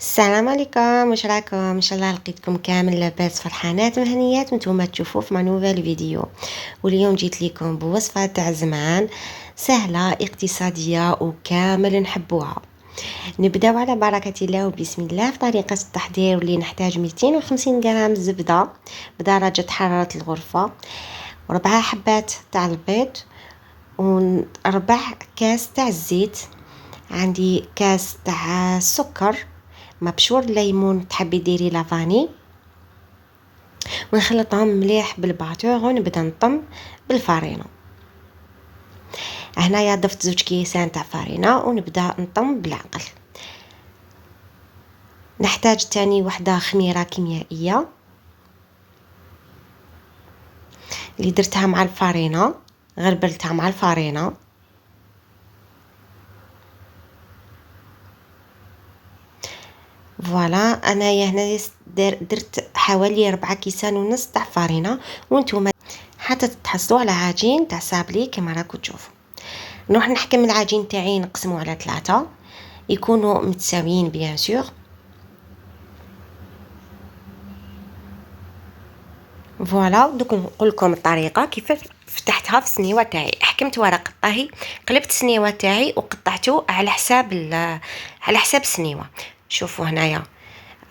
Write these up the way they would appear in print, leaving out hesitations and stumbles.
السلام عليكم، واش راكم؟ ان شاء الله لقيتكم كامل لاباس فرحانات مهنيات وانتم تشوفوا في مع نوفيل فيديو. واليوم جيت لكم بوصفه تاع زمان سهله اقتصاديه وكامل نحبوها. نبداو على بركه الله وبسم الله. في طريقه التحضير اللي نحتاج 250 غرام زبده بدرجه حراره الغرفه، وربع حبات تاع البيض، وربع كاس تاع الزيت، عندي كاس تاع السكر، مبشور الليمون تحبي ديري لافاني، ونخلطهم مليح بالباتور ونبدا نطم بالفارينه. هنايا ضفت 2 كيسان تاع فارينه ونبدا نطم بالعقل. نحتاج تاني وحده خميره كيميائيه اللي درتها مع الفارينه، غربلتها مع الفارينه. فوالا انايا هنا درت حوالي 4 كيسان ونص تاع فارينه، وانتم حتى تحصلوا على عجين تاع سابلي كما راكم تشوفوا. نروح نحكم العجين تاعي نقسمه على 3 يكونوا متساويين بيان سور. فوالا دوك نقول لكم الطريقه كيف فتحتها في السنيوه تاعي. حكمت ورق الطهي، قلبت السنيوه تاعي وقطعته على حساب السنيوه. شوفوا هنايا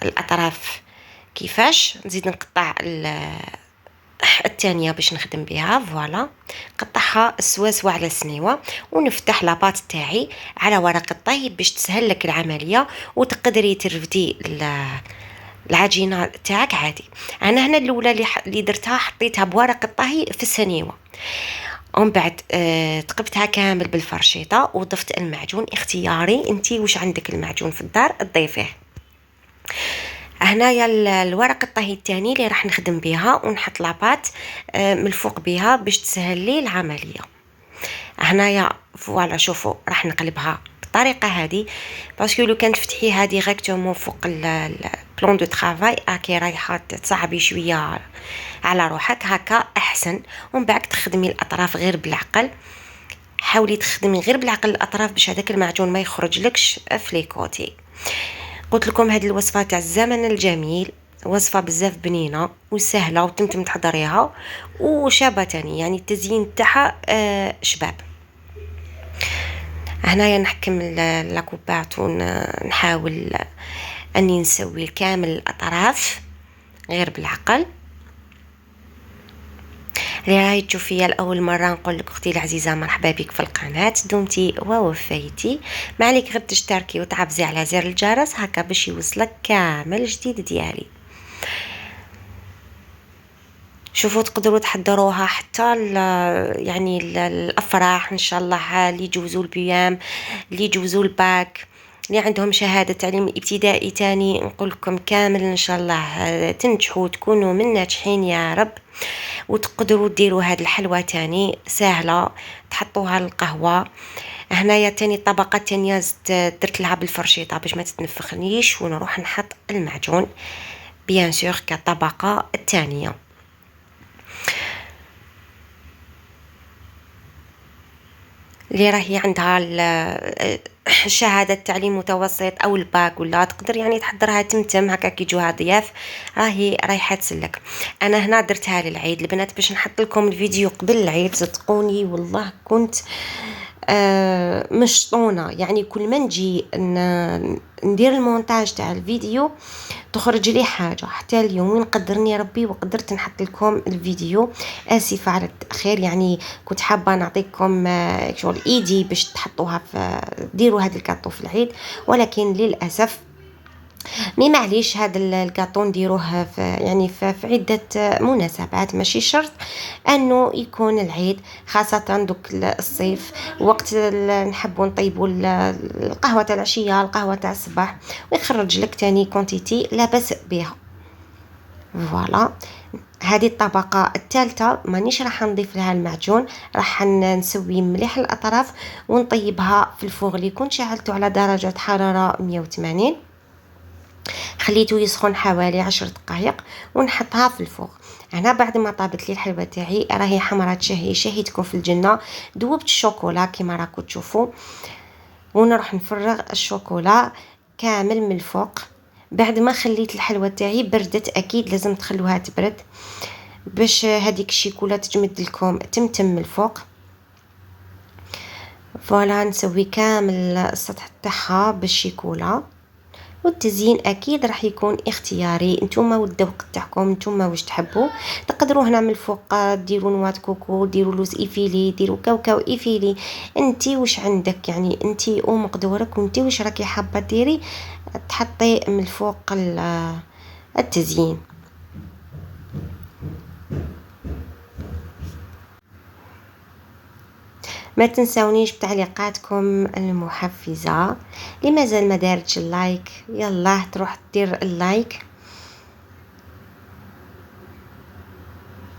الاطراف كيفاش نزيد نقطع الثانيه باش نخدم بها. فوالا قطعها سوا على السنيوه، ونفتح لاباط تاعي على ورق الطهي باش تسهل لك العمليه وتقدري ترفدي العجينه تاعك عادي. انا هنا الاولى اللي درتها حطيتها بورق الطهي في السنيوه، ومن بعد تقبتها كامل بالفرشيطه وضفت المعجون اختياري. انتي واش عندك المعجون في الدار تضيفيه. هنايا الورق الطهي الثاني اللي راح نخدم بها ونحط لاباط من الفوق بها باش تسهل لي العمليه. هنايا فوالا شوفوا راح نقلبها بالطريقه هذه، باسكو لو كانت تفتحيها ديريكتومون فوق البلون دو طرافاي راكي رايحه تصعبي شويه على روحك، هكا احسن. ومن بعد تخدمي الاطراف غير بالعقل، حاولي تخدمي غير بالعقل الاطراف باش هذاك المعجون ما يخرجلكش في لي كوتي. قلت لكم هذه الوصفه تاع الزمن الجميل، وصفه بزاف بنينه وسهله وتمتم تحضريها وشابه تاني، يعني التزيين تاعها شباب. هنايا نحكم لاكوبات ونحاول اني نسوي كامل الاطراف غير بالعقل. اللي راهي تشوفيا لاول مره نقول لك اختي العزيزه مرحبا بك في القناه، دمتي ووفيتي. ما عليك غير تشتركي وتعبزي على زر الجرس هكا باش يوصلك كامل جديد ديالي. شوفوا تقدروا تحضروها حتى يعني الافراح ان شاء الله، اللي يجوزوا البيام، اللي يجوزوا الباك، اللي عندهم شهاده تعليم ابتدائي تاني، نقول لكم كامل ان شاء الله تنجحوا تكونوا من ناجحين يا رب. وتقدروا ديروا هاد الحلوى تاني سهله، تحطوها للقهوه. هنايا تاني الطبقه الثانيه درت لها بالفرشيطه باش ما تتنفخنيش، ونروح نحط المعجون بيان سور كطبقه الثانيه. اللي راهي عندها الشهاده التعليم متوسط او الباك ولا تقدر يعني تحضرها تمتم هكا كي يجوها ضياف، راهي رايحه تسلك. انا هنا درتها للعيد البنات باش نحط لكم الفيديو قبل العيد. صدقوني والله كنت مشطونه، يعني كل ما نجي ندير المونتاج تاع الفيديو تخرج لي حاجه. حتى اليوم وين قدرني ربي وقدرت نحط لكم الفيديو. اسفه على التاخير، يعني كنت حابه نعطيكم شغل ايدي باش تحطوها في ديروا هذا الكاطو في العيد، ولكن للاسف معليش. هذا الكاطو نديروه في يعني في عده مناسبات، ماشي شرط انه يكون العيد، خاصه دوك الصيف وقت نحبوا نطيبوا القهوه تاع العشيه، القهوه تاع الصباح، ويخرج لك تاني كونتيتي لا باس بها. فوالا هذه الطبقه الثالثه مانيش راح نضيف لها المعجون، راح نسوي مليح الاطراف ونطيبها في الفوغ اللي كنت شعلته على درجه حراره 180. خليته يسخن حوالي 10 دقائق ونحطها في الفوغ. هنا بعد ما طابت لي الحلوه تاعي راهي حمرة شهي شهيتكم في الجنه. ذوبت الشوكولا كما راكم تشوفوا، ونروح نفرغ الشوكولا كامل من الفوق بعد ما خليت الحلوى تاعي بردت، اكيد لازم تخلوها تبرد باش هذيك الشيكولا تجمد لكم تمتم الفوق. فوالا نسوي كامل السطح تاعها بالشيكولا. والتزيين اكيد راح يكون اختياري، نتوما والذوق تاعكم، نتوما واش تحبوا. تقدروا هنا من الفوق ديروا نواه كوكو، ديروا لوز ايفيلي، ديروا كاوكاو ايفيلي، انتي واش عندك يعني، انتي ومقدورك وانتي واش راكي حابه ديري تحطي من الفوق التزيين. ما تنسونيش بتعليقاتكم المحفزة. اللي مازال ما دارتش اللايك يلا تروح دير اللايك،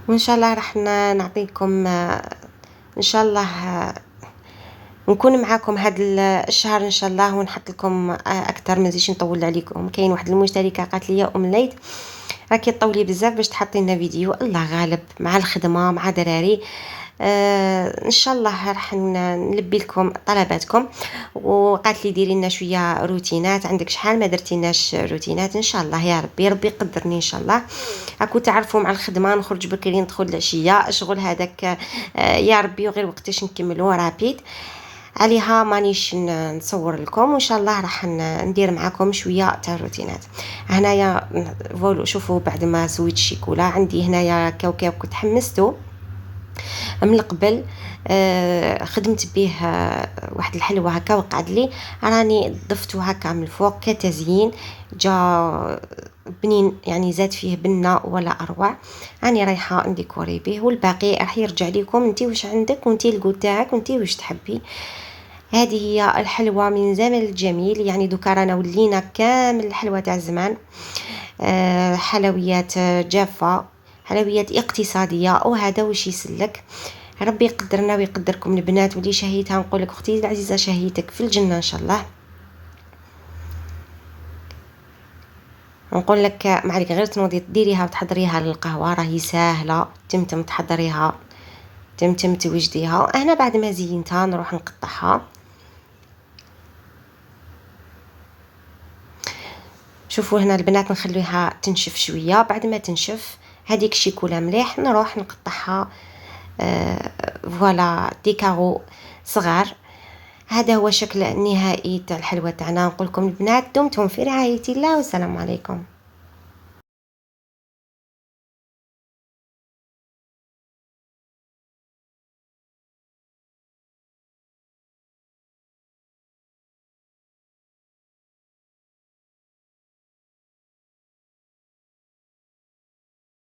وان شاء الله راح نعطيكم ان شاء الله نكون معاكم هذا الشهر ان شاء الله، ونحط لكم اكثر، ما نزيدش نطول عليكم. كاين واحد المشتركه قالت لي ليد راكي تطولي بزاف باش تحطي لنا فيديو، الله غالب مع الخدمه مع دراري. ان شاء الله راح نلبي لكم طلباتكم. وقالت لي ديري لنا شويه روتينات، عندك شحال ما درتيناش روتينات، ان شاء الله يا ربي ربي يقدرني ان شاء الله. راكو تعرفوا مع الخدمه نخرج بكري ندخل العشيه، شغل هذاك يا ربي وغير وقتاش نكملوا رابيد عليها مانيش نصور لكم. وان شاء الله راح ندير معكم شويه تاع الروتينات. هنايا فولو شوفوا بعد ما سويت الشيكولا عندي هنايا كاوكاو كنت حمسته من قبل، خدمت به واحد الحلوه هكا وقعد لي، راني ضفته هكا من الفوق كتزيين، جا بنين يعني زاد فيه بنه ولا اروع. راني رايحه نديكوري به، والباقي راح يرجع لكم انتي واش عندك وانتي الكو تاعك وانتي واش تحبي. هذه هي الحلوى من زمن الجميل، يعني دوكا رانا ولينا كامل الحلوى تاع زمان، حلويات جافه، حلويات اقتصاديه، وهذا واش يسلك. ربي يقدرنا ويقدركم البنات. واللي شهيتها نقول لك اختي العزيزه شهيتك في الجنه ان شاء الله. نقول لك ما عليك غير تنوضي ديريها وتحضريها للقهوه، راهي ساهله، تمتم تحضريها، تمتم توجديها. انا بعد ما زينتها نروح نقطعها. شوفوا هنا البنات نخليها تنشف شويه، بعد ما تنشف هذيك الشيكولا مليح نروح نقطعها فوالا ديكارو صغار. هذا هو شكل النهائي تاع الحلوى تاعنا. نقول لكم البنات دمتم في رعايه الله والسلام عليكم.